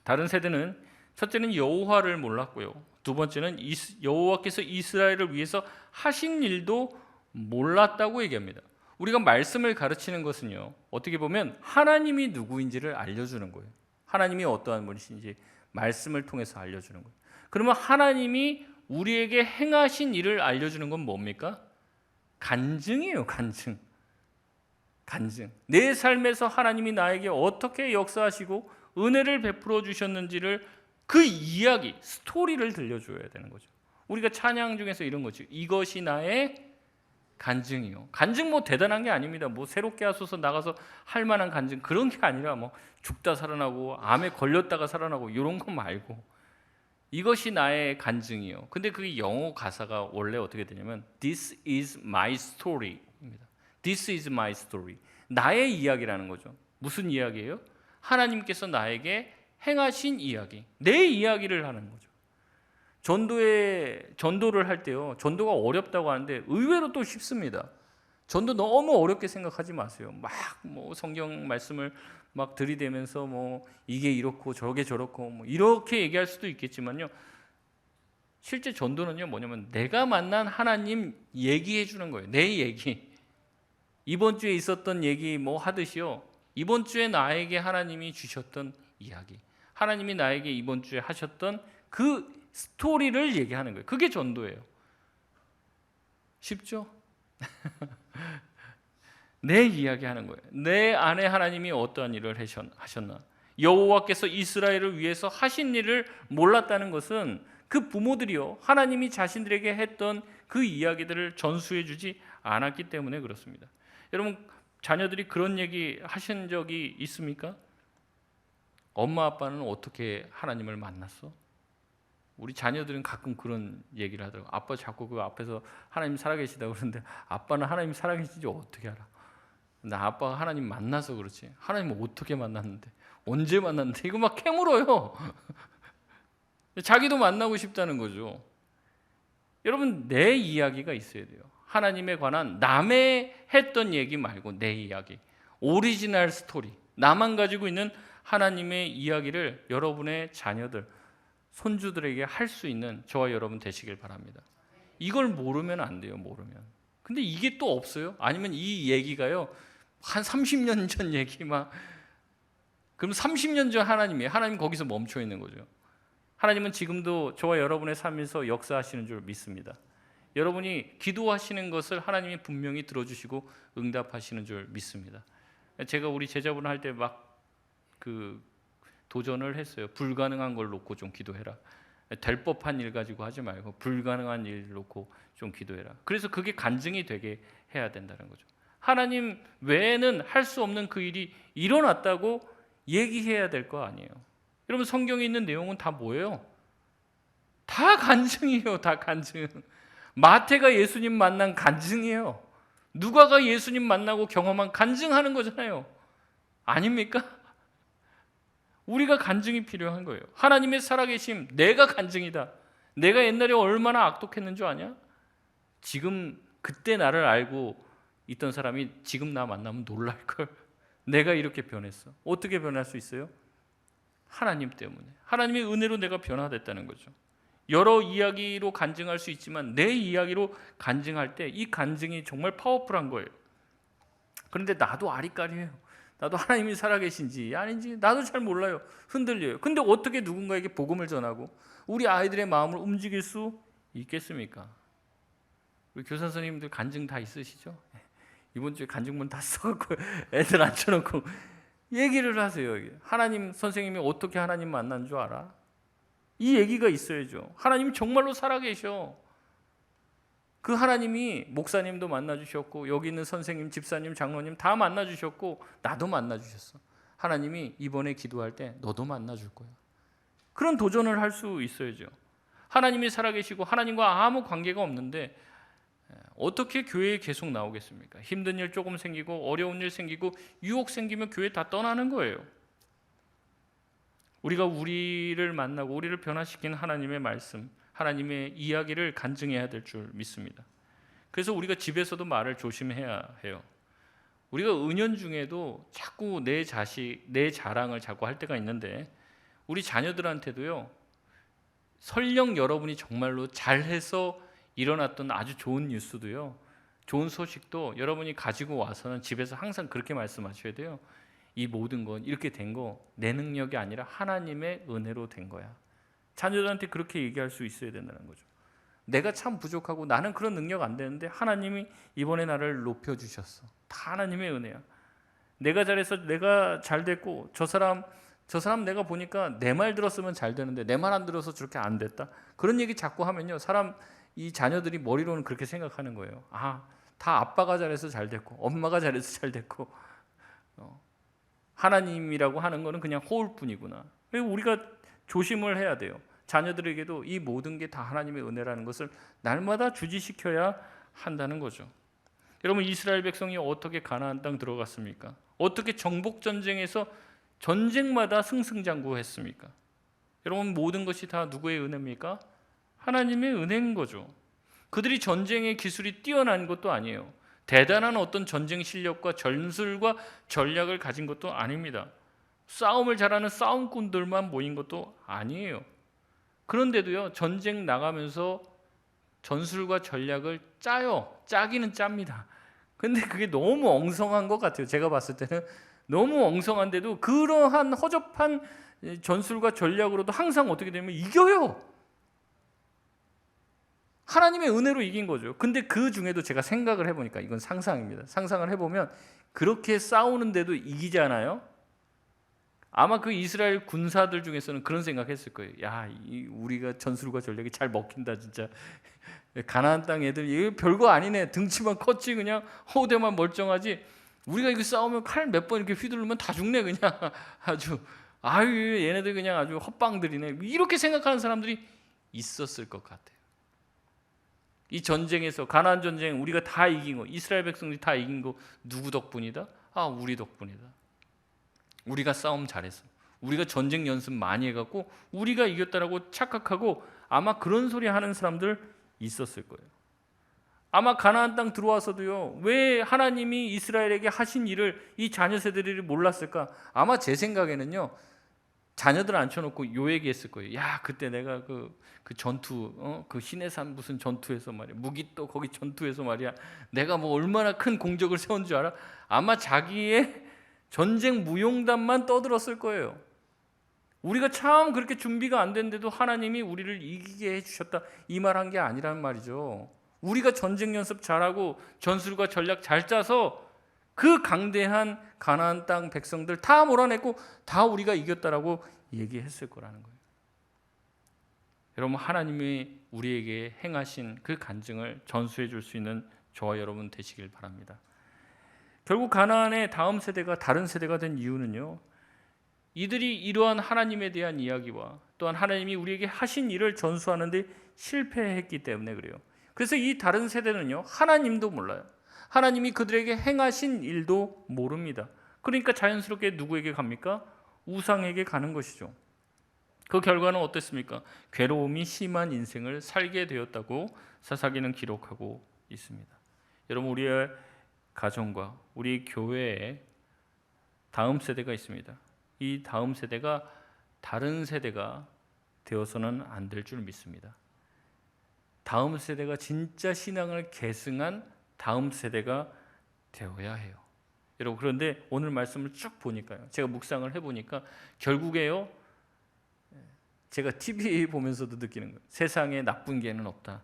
Speaker 1: 다른 세대는 첫째는 여호와를 몰랐고요. 두 번째는 여호와께서 이스라엘을 위해서 하신 일도 몰랐다고 얘기합니다. 우리가 말씀을 가르치는 것은요, 어떻게 보면 하나님이 누구인지를 알려주는 거예요. 하나님이 어떠한 분이신지 말씀을 통해서 알려주는 거예요. 그러면 하나님이 우리에게 행하신 일을 알려주는 건 뭡니까? 간증이에요. 간증. 내 삶에서 하나님이 나에게 어떻게 역사하시고 은혜를 베풀어 주셨는지를 그 이야기, 스토리를 들려줘야 되는 거죠. 우리가 찬양 중에서 이런 거죠. 이것이 나의 간증이요. 간증 뭐 대단한 게 아닙니다. 뭐 새롭게 하소서 나가서 할 만한 간증 그런 게 아니라 뭐 죽다 살아나고 암에 걸렸다가 살아나고 이런 거 말고 이것이 나의 간증이요. 근데 그게 영어 가사가 원래 어떻게 되냐면 This is my story입니다. This is my story. 나의 이야기라는 거죠. 무슨 이야기예요? 하나님께서 나에게 행하신 이야기. 내 이야기를 하는 거죠. 전도를 할 때요. 전도가 어렵다고 하는데 의외로 또 쉽습니다. 전도 너무 어렵게 생각하지 마세요. 막 뭐 성경 말씀을 막 들이대면서 뭐 이게 이렇고 저게 저렇고 뭐 이렇게 얘기할 수도 있겠지만요. 실제 전도는요 뭐냐면 내가 만난 하나님 얘기해 주는 거예요. 내 얘기. 이번 주에 있었던 얘기 뭐 하듯이요. 이번 주에 나에게 하나님이 주셨던 이야기. 하나님이 나에게 이번 주에 하셨던 그 스토리를 얘기하는 거예요. 그게 전도예요. 쉽죠? 내 이야기하는 거예요. 내 안에 하나님이 어떠한 일을 하셨나? 여호와께서 이스라엘을 위해서 하신 일을 몰랐다는 것은 그 부모들이요 하나님이 자신들에게 했던 그 이야기들을 전수해 주지 않았기 때문에 그렇습니다. 여러분 자녀들이 그런 얘기 하신 적이 있습니까? 엄마 아빠는 어떻게 하나님을 만났어? 우리 자녀들은 가끔 그런 얘기를 하더라고요. 아빠 자꾸 그 앞에서 하나님 살아계시다고 그러는데 아빠는 하나님 살아계신지 어떻게 알아? 나 아빠가 하나님 만나서 그렇지. 하나님을 어떻게 만났는데? 언제 만났는데? 이거 막 캐물어요. 자기도 만나고 싶다는 거죠. 여러분 내 이야기가 있어야 돼요. 하나님에 관한 남의 했던 얘기 말고 내 이야기. 오리지널 스토리. 나만 가지고 있는 하나님의 이야기를 여러분의 자녀들 손주들에게 할 수 있는 저와 여러분 되시길 바랍니다. 이걸 모르면 안 돼요. 모르면. 근데 이게 또 없어요? 아니면 이 얘기가요 한 30년 전 얘기만 그럼 30년 전 하나님이에요. 하나님 거기서 멈춰 있는 거죠. 하나님은 지금도 저와 여러분의 삶에서 역사하시는 줄 믿습니다. 여러분이 기도하시는 것을 하나님이 분명히 들어주시고 응답하시는 줄 믿습니다. 제가 우리 제자분 할 때 막 그 도전을 했어요. 불가능한 걸 놓고 좀 기도해라. 될 법한 일 가지고 하지 말고 불가능한 일 놓고 좀 기도해라. 그래서 그게 간증이 되게 해야 된다는 거죠. 하나님 외에는 할 수 없는 그 일이 일어났다고 얘기해야 될 거 아니에요. 여러분 성경에 있는 내용은 다 뭐예요? 다 간증이에요. 다 간증. 마태가 예수님 만난 간증이에요. 누가가 예수님 만나고 경험한 간증하는 거잖아요. 아닙니까? 우리가 간증이 필요한 거예요. 하나님의 살아계심, 내가 간증이다. 내가 옛날에 얼마나 악독했는 줄 아냐? 지금 그때 나를 알고 있던 사람이 지금 나 만나면 놀랄걸. 내가 이렇게 변했어. 어떻게 변할 수 있어요? 하나님 때문에. 하나님의 은혜로 내가 변화됐다는 거죠. 여러 이야기로 간증할 수 있지만 내 이야기로 간증할 때 이 간증이 정말 파워풀한 거예요. 그런데 나도 아리까리해요. 나도 하나님이 살아계신지 아닌지 나도 잘 몰라요. 흔들려요. 근데 어떻게 누군가에게 복음을 전하고 우리 아이들의 마음을 움직일 수 있겠습니까? 우리 교사 선생님들 간증 다 있으시죠? 이번 주에 간증문 다 써갖고 애들 앉혀놓고 얘기를 하세요. 하나님 선생님이 어떻게 하나님 만난 줄 알아? 이 얘기가 있어야죠. 하나님이 정말로 살아계셔. 그 하나님이 목사님도 만나주셨고 여기 있는 선생님, 집사님, 장로님 다 만나주셨고 나도 만나주셨어. 하나님이 이번에 기도할 때 너도 만나줄 거야. 그런 도전을 할 수 있어야죠. 하나님이 살아계시고 하나님과 아무 관계가 없는데 어떻게 교회에 계속 나오겠습니까? 힘든 일 조금 생기고 어려운 일 생기고 유혹 생기면 교회 다 떠나는 거예요. 우리가 우리를 만나고 우리를 변화시킨 하나님의 말씀, 하나님의 이야기를 간증해야 될 줄 믿습니다. 그래서 우리가 집에서도 말을 조심해야 해요. 우리가 은연중에도 자꾸 내 자식, 내 자랑을 자꾸 할 때가 있는데 우리 자녀들한테도요. 설령 여러분이 정말로 잘해서 일어났던 아주 좋은 뉴스도요. 좋은 소식도 여러분이 가지고 와서는 집에서 항상 그렇게 말씀하셔야 돼요. 이 모든 건 이렇게 된 거 내 능력이 아니라 하나님의 은혜로 된 거야. 자녀들한테 그렇게 얘기할 수 있어야 된다는 거죠. 내가 참 부족하고 나는 그런 능력 안 되는데 하나님이 이번에 나를 높여주셨어. 다 하나님의 은혜야. 내가 잘해서 내가 잘 됐고 저 사람 내가 보니까 내 말 들었으면 잘 되는데 내 말 안 들어서 저렇게 안 됐다. 그런 얘기 자꾸 하면요. 이 자녀들이 머리로는 그렇게 생각하는 거예요. 다 아빠가 잘해서 잘 됐고 엄마가 잘해서 잘 됐고 하나님이라고 하는 거는 그냥 호울 뿐이구나. 우리가 조심을 해야 돼요. 자녀들에게도 이 모든 게 다 하나님의 은혜라는 것을 날마다 주지시켜야 한다는 거죠. 여러분 이스라엘 백성이 어떻게 가나안 땅 들어갔습니까? 어떻게 정복 전쟁에서 전쟁마다 승승장구했습니까? 여러분 모든 것이 다 누구의 은혜입니까? 하나님의 은혜인 거죠. 그들이 전쟁의 기술이 뛰어난 것도 아니에요. 대단한 어떤 전쟁 실력과 전술과 전략을 가진 것도 아닙니다. 싸움을 잘하는 싸움꾼들만 모인 것도 아니에요. 그런데도요, 전쟁 나가면서 전술과 전략을 짜요. 짜기는 짭니다. 근데 그게 너무 엉성한 것 같아요. 제가 봤을 때는 너무 엉성한데도 그러한 허접한 전술과 전략으로도 항상 어떻게 되면 이겨요. 하나님의 은혜로 이긴 거죠. 근데 그 중에도 제가 생각을 해보니까 이건 상상입니다. 상상을 해보면 그렇게 싸우는데도 이기잖아요. 아마 그 이스라엘 군사들 중에서는 그런 생각했을 거예요. 야, 우리가 전술과 전략이 잘 먹힌다 진짜. 가나안 땅 애들 이거 별거 아니네. 등치만 컸지 그냥 허우대만 멀쩡하지. 우리가 이거 싸우면 칼 몇 번 이렇게 휘두르면 다 죽네 그냥. 얘네들 그냥 아주 헛방들이네. 이렇게 생각하는 사람들이 있었을 것 같아요. 이 전쟁에서 가나안 전쟁 우리가 다 이긴 거, 이스라엘 백성들이 다 이긴 거 누구 덕분이다? 우리 덕분이다. 우리가 싸움 잘했어. 우리가 전쟁 연습 많이 해갖고 우리가 이겼다라고 착각하고 아마 그런 소리 하는 사람들 있었을 거예요. 아마 가나안 땅 들어와서도요. 왜 하나님이 이스라엘에게 하신 일을 이 자녀 세대들이 몰랐을까? 아마 제 생각에는요. 자녀들 앉혀놓고 요 얘기했을 거예요. 야, 그때 내가 그 전투, 그 시내산 무슨 전투에서 말이야, 무기또 거기 전투에서 말이야, 내가 뭐 얼마나 큰 공적을 세운 줄 알아? 아마 자기의 전쟁 무용담만 떠들었을 거예요. 우리가 참 그렇게 준비가 안 됐는데도 하나님이 우리를 이기게 해주셨다 이 말한 게 아니란 말이죠. 우리가 전쟁 연습 잘하고 전술과 전략 잘 짜서 그 강대한 가나안 땅 백성들 다 몰아냈고 다 우리가 이겼다라고 얘기했을 거라는 거예요. 여러분 하나님이 우리에게 행하신 그 간증을 전수해 줄 수 있는 저와 여러분 되시길 바랍니다. 결국 가나안의 다음 세대가 다른 세대가 된 이유는요. 이들이 이러한 하나님에 대한 이야기와 또한 하나님이 우리에게 하신 일을 전수하는 데 실패했기 때문에 그래요. 그래서 이 다른 세대는요. 하나님도 몰라요. 하나님이 그들에게 행하신 일도 모릅니다. 그러니까 자연스럽게 누구에게 갑니까? 우상에게 가는 것이죠. 그 결과는 어땠습니까? 괴로움이 심한 인생을 살게 되었다고 사사기는 기록하고 있습니다. 여러분, 우리의 가정과 우리 교회에 다음 세대가 있습니다. 이 다음 세대가 다른 세대가 되어서는 안 될 줄 믿습니다. 다음 세대가 진짜 신앙을 계승한 다음 세대가 되어야 해요. 여러분, 그런데 오늘 말씀을 쭉 보니까요, 제가 묵상을 해보니까 결국에요, 제가 TV 보면서도 느끼는 거예요. 세상에 나쁜 개는 없다.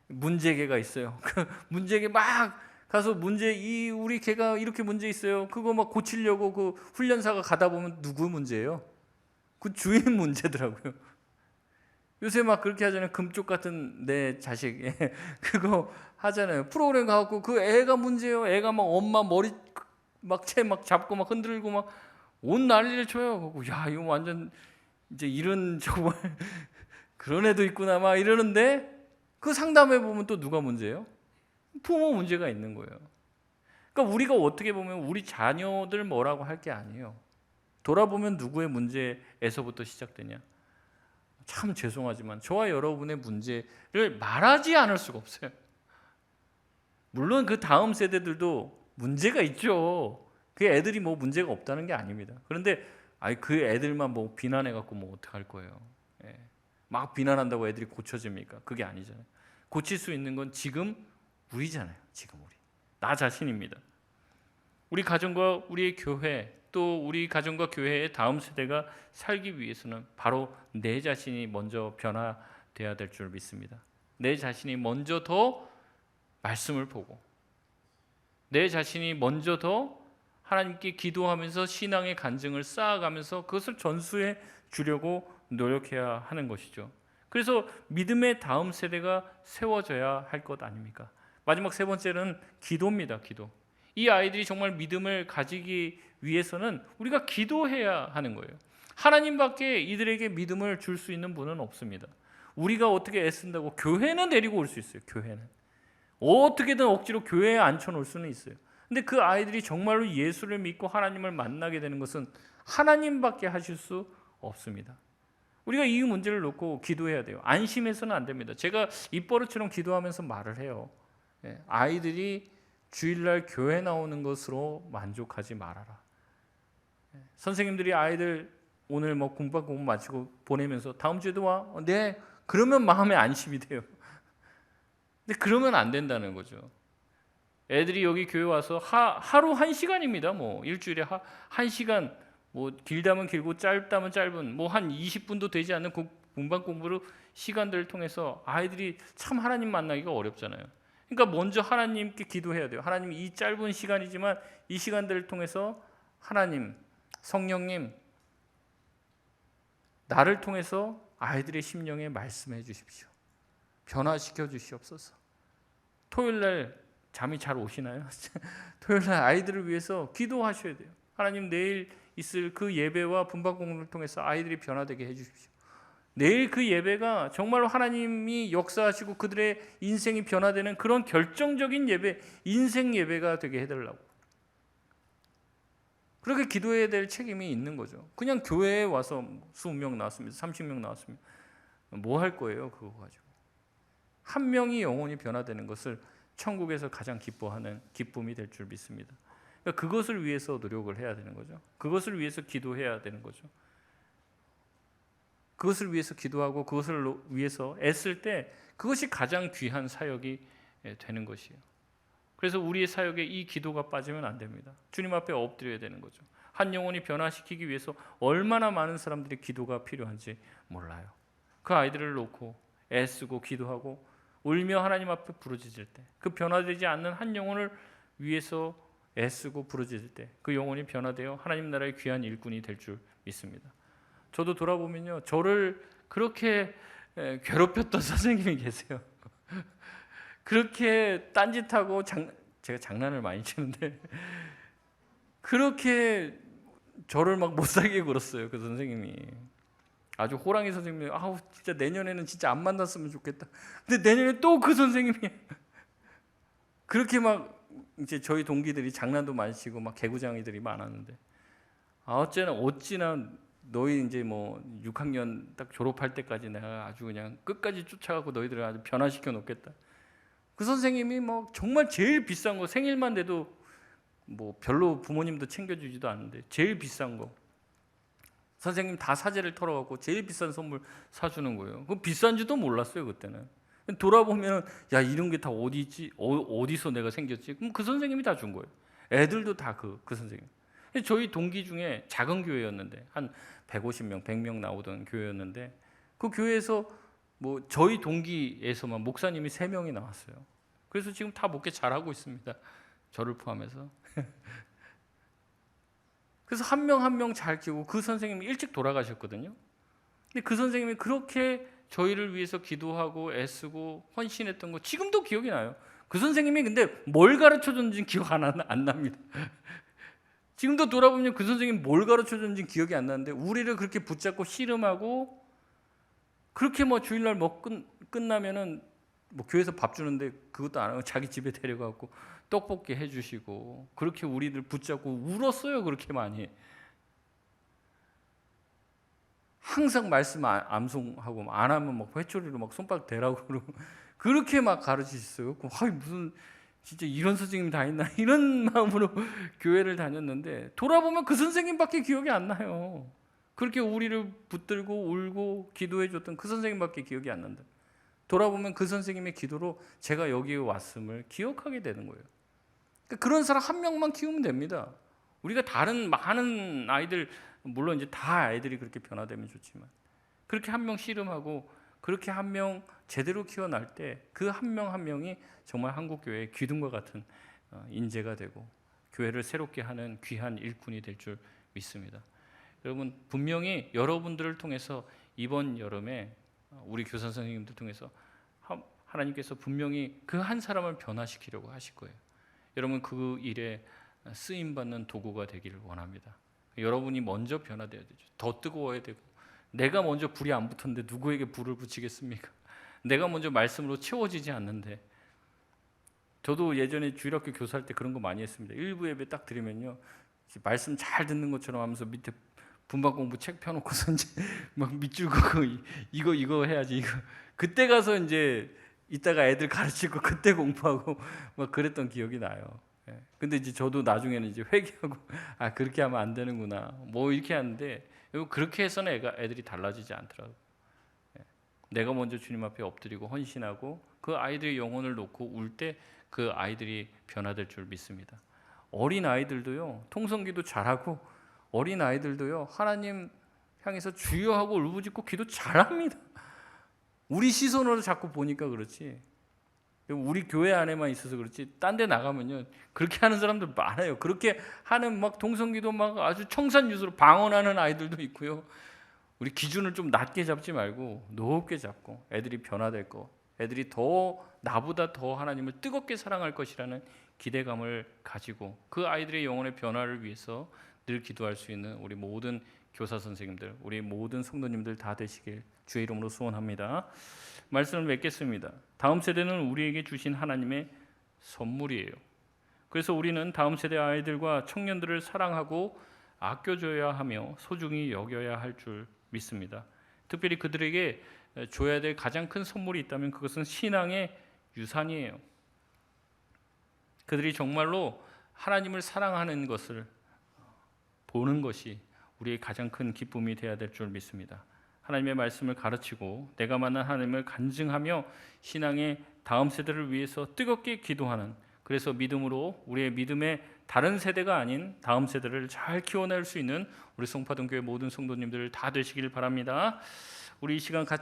Speaker 1: 문제개가 있어요. 그 문제개 막 가서 우리 개가 이렇게 문제 있어요. 그거 막 고치려고 그 훈련사가 가다 보면 누구 문제예요? 그 주인 문제더라고요. 요새 막 그렇게 하잖아요. 금쪽 같은 내 자식 그거 하잖아요. 프로그램 가갖고 그 애가 문제예요. 애가 막 엄마 머리 막 채 막 잡고 막 흔들고 막 온 난리를 쳐요. 야, 이거 완전 이제 이런 정말 그런 애도 있구나 막 이러는데, 그 상담해 보면 또 누가 문제예요? 부모 문제가 있는 거예요. 그러니까 우리가 어떻게 보면 우리 자녀들 뭐라고 할 게 아니에요. 돌아보면 누구의 문제에서부터 시작되냐? 참 죄송하지만 저와 여러분의 문제를 말하지 않을 수가 없어요. 물론 그 다음 세대들도 문제가 있죠. 그 애들이 뭐 문제가 없다는 게 아닙니다. 그런데 그 애들만 뭐 비난해 갖고 뭐 어떡할 거예요. 예. 막 비난한다고 애들이 고쳐집니까? 그게 아니잖아요. 고칠 수 있는 건 지금 우리잖아요. 지금 우리. 나 자신입니다. 우리 가정과 우리의 교회, 또 우리 가정과 교회의 다음 세대가 살기 위해서는 바로 내 자신이 먼저 변화돼야 될 줄 믿습니다. 내 자신이 먼저 더 말씀을 보고, 내 자신이 먼저 더 하나님께 기도하면서 신앙의 간증을 쌓아가면서 그것을 전수해 주려고 노력해야 하는 것이죠. 그래서 믿음의 다음 세대가 세워져야 할 것 아닙니까? 마지막 세 번째는 기도입니다. 기도. 이 아이들이 정말 믿음을 가지기 위해서는 우리가 기도해야 하는 거예요. 하나님밖에 이들에게 믿음을 줄 수 있는 분은 없습니다. 우리가 어떻게 애쓴다고 교회는 데리고 올 수 있어요. 교회는 어떻게든 억지로 교회에 앉혀놓을 수는 있어요. 근데 그 아이들이 정말로 예수를 믿고 하나님을 만나게 되는 것은 하나님밖에 하실 수 없습니다. 우리가 이 문제를 놓고 기도해야 돼요. 안심해서는 안 됩니다. 제가 입버릇처럼 기도하면서 말을 해요. 아이들이 주일날 교회 나오는 것으로 만족하지 말아라. 선생님들이 아이들 오늘 뭐 공부 마치고 보내면서 다음 주에도 와. 네. 그러면 마음에 안심이 돼요. 근데 그러면 안 된다는 거죠. 애들이 여기 교회 와서 하루 1시간입니다. 뭐 일주일에 1시간, 뭐 길다면 길고 짧다면 짧은 뭐 한 20분도 되지 않는 공방 공부로 시간들을 통해서 아이들이 참 하나님 만나기가 어렵잖아요. 그러니까 먼저 하나님께 기도해야 돼요. 하나님, 이 짧은 시간이지만 이 시간들을 통해서 하나님, 성령님, 나를 통해서 아이들의 심령에 말씀해 주십시오. 변화시켜 주시옵소서. 토요일날 잠이 잘 오시나요? 토요일날 아이들을 위해서 기도하셔야 돼요. 하나님, 내일 있을 그 예배와 분방 공부를 통해서 아이들이 변화되게 해 주십시오. 내일 그 예배가 정말로 하나님이 역사하시고 그들의 인생이 변화되는 그런 결정적인 예배, 인생 예배가 되게 해달라고. 그렇게 기도해야 될 책임이 있는 거죠. 그냥 교회에 와서 20명 나왔습니다. 30명 나왔습니다. 뭐 할 거예요? 그거 가지고. 한 명이 영혼이 변화되는 것을 천국에서 가장 기뻐하는 기쁨이 될 줄 믿습니다. 그러니까 그것을 위해서 노력을 해야 되는 거죠. 그것을 위해서 기도해야 되는 거죠. 그것을 위해서 기도하고 그것을 위해서 애쓸 때 그것이 가장 귀한 사역이 되는 것이에요. 그래서 우리의 사역에 이 기도가 빠지면 안 됩니다. 주님 앞에 엎드려야 되는 거죠. 한 영혼이 변화시키기 위해서 얼마나 많은 사람들이 기도가 필요한지 몰라요. 그 아이들을 놓고 애쓰고 기도하고 울며 하나님 앞에 부르짖을 때, 그 변화되지 않는 한 영혼을 위해서 애쓰고 부르짖을 때 그 영혼이 변화되어 하나님 나라의 귀한 일꾼이 될 줄 믿습니다. 저도 돌아보면요, 저를 그렇게 괴롭혔던 선생님이 계세요. 그렇게 딴짓하고 제가 장난을 많이 치는데 그렇게 저를 막 못살게 굴었어요. 그 선생님이. 아주 호랑이 선생님이, 아우 진짜 내년에는 진짜 안 만났으면 좋겠다. 근데 내년에 또 그 선생님이 그렇게 막 이제 저희 동기들이 장난도 많이 치고 막 개구장이들이 많았는데 어찌나 너희 이제 뭐 6학년 딱 졸업할 때까지 내가 아주 그냥 끝까지 쫓아가고 너희들을 아주 변화시켜 놓겠다. 그 선생님이 뭐 정말 제일 비싼 거 생일만 돼도 뭐 별로 부모님도 챙겨주지도 않는데 제일 비싼 거 선생님 다 사재를 털어갖고 제일 비싼 선물 사주는 거예요. 그 비싼지도 몰랐어요 그때는. 돌아보면 야 이런 게 다 어디 있지? 어디서 내가 생겼지? 그럼 그 선생님이 다 준 거예요. 애들도 다 그 선생님. 저희 동기 중에 작은 교회였는데 한 150명, 100명 나오던 교회였는데 그 교회에서 뭐 저희 동기에서만 목사님이 3명이 나왔어요. 그래서 지금 다 목회 잘하고 있습니다. 저를 포함해서. 그래서 한 명 한 명 잘 키우고 그 선생님이 일찍 돌아가셨거든요. 근데 그 선생님이 그렇게 저희를 위해서 기도하고 애쓰고 헌신했던 거 지금도 기억이 나요. 그 선생님이 근데 뭘 가르쳐줬는지 기억 안 납니다. 지금도 돌아보면 그 선생님이 뭘 가르쳐줬는지 기억이 안 나는데 우리를 그렇게 붙잡고 씨름하고 그렇게 뭐 주일날 끝나면은 뭐 교회에서 밥 주는데 그것도 안 하고 자기 집에 데려가고 떡볶이 해주시고 그렇게 우리들 붙잡고 울었어요. 그렇게 많이. 항상 말씀 암송하고 안 하면 막 회초리로 막 손바닥 대라고 그러고 그렇게 막 가르치셨어요. 무슨 진짜 이런 선생님 다 있나 이런 마음으로 교회를 다녔는데 돌아보면 그 선생님밖에 기억이 안 나요. 그렇게 우리를 붙들고 울고 기도해 줬던 그 선생님밖에 기억이 안 난다. 돌아보면 그 선생님의 기도로 제가 여기에 왔음을 기억하게 되는 거예요. 그러니까 그런 사람 한 명만 키우면 됩니다. 우리가 다른 많은 아이들 물론 이제 다 아이들이 그렇게 변화되면 좋지만 그렇게 한 명 씨름하고 그렇게 한 명 제대로 키워날 때 그 한 명 한 명이 정말 한국 교회의 기둥과 같은 인재가 되고 교회를 새롭게 하는 귀한 일꾼이 될 줄 믿습니다. 여러분 분명히 여러분들을 통해서 이번 여름에 우리 교사 선생님들 통해서 하나님께서 분명히 그 한 사람을 변화시키려고 하실 거예요. 여러분 그 일에 쓰임받는 도구가 되기를 원합니다. 여러분이 먼저 변화돼야 되죠. 더 뜨거워야 되고 내가 먼저 불이 안 붙었는데 누구에게 불을 붙이겠습니까? 내가 먼저 말씀으로 채워지지 않는데 저도 예전에 주일학교 교사할 때 그런 거 많이 했습니다. 일부 예배 딱 드리면요 말씀 잘 듣는 것처럼 하면서 밑에 분반 공부 책 펴놓고서 이제 막 밑줄 긋고 이거 해야지 이거 그때 가서 이제 이따가 애들 가르치고 그때 공부하고 막 그랬던 기억이 나요. 근데 이제 저도 나중에는 이제 회개하고 그렇게 하면 안 되는구나 뭐 이렇게 하는데 그렇게 해서는 애들이 달라지지 않더라고요. 내가 먼저 주님 앞에 엎드리고 헌신하고 그 아이들의 영혼을 놓고 울 때 그 아이들이 변화될 줄 믿습니다. 어린 아이들도요 통성기도 잘하고 어린 아이들도요 하나님 향해서 주여하고 울부짖고 기도 잘합니다. 우리 시선으로 자꾸 보니까 그렇지 우리 교회 안에만 있어서 그렇지 딴 데 나가면요 그렇게 하는 사람들 많아요. 그렇게 하는 막 동성기도 막 아주 청산유수로 방언하는 아이들도 있고요. 우리 기준을 좀 낮게 잡지 말고 높게 잡고 애들이 변화될 거 애들이 더 나보다 더 하나님을 뜨겁게 사랑할 것이라는 기대감을 가지고 그 아이들의 영혼의 변화를 위해서 늘 기도할 수 있는 우리 모든 교사 선생님들 우리 모든 성도님들 다 되시길 주의 이름으로 소원합니다. 말씀을 맺겠습니다. 다음 세대는 우리에게 주신 하나님의 선물이에요. 그래서 우리는 다음 세대 아이들과 청년들을 사랑하고 아껴줘야 하며 소중히 여겨야 할 줄 믿습니다. 특별히 그들에게 줘야 될 가장 큰 선물이 있다면 그것은 신앙의 유산이에요. 그들이 정말로 하나님을 사랑하는 것을 보는 것이 우리의 가장 큰 기쁨이 되어야 될 줄 믿습니다. 하나님의 말씀을 가르치고 내가 만난 하나님을 간증하며 신앙의 다음 세대를 위해서 뜨겁게 기도하는 그래서 믿음으로 우리의 믿음의 다른 세대가 아닌 다음 세대를 잘 키워낼 수 있는 우리 송파동교회 모든 성도님들 다 되시길 바랍니다. 우리 이 시간 같이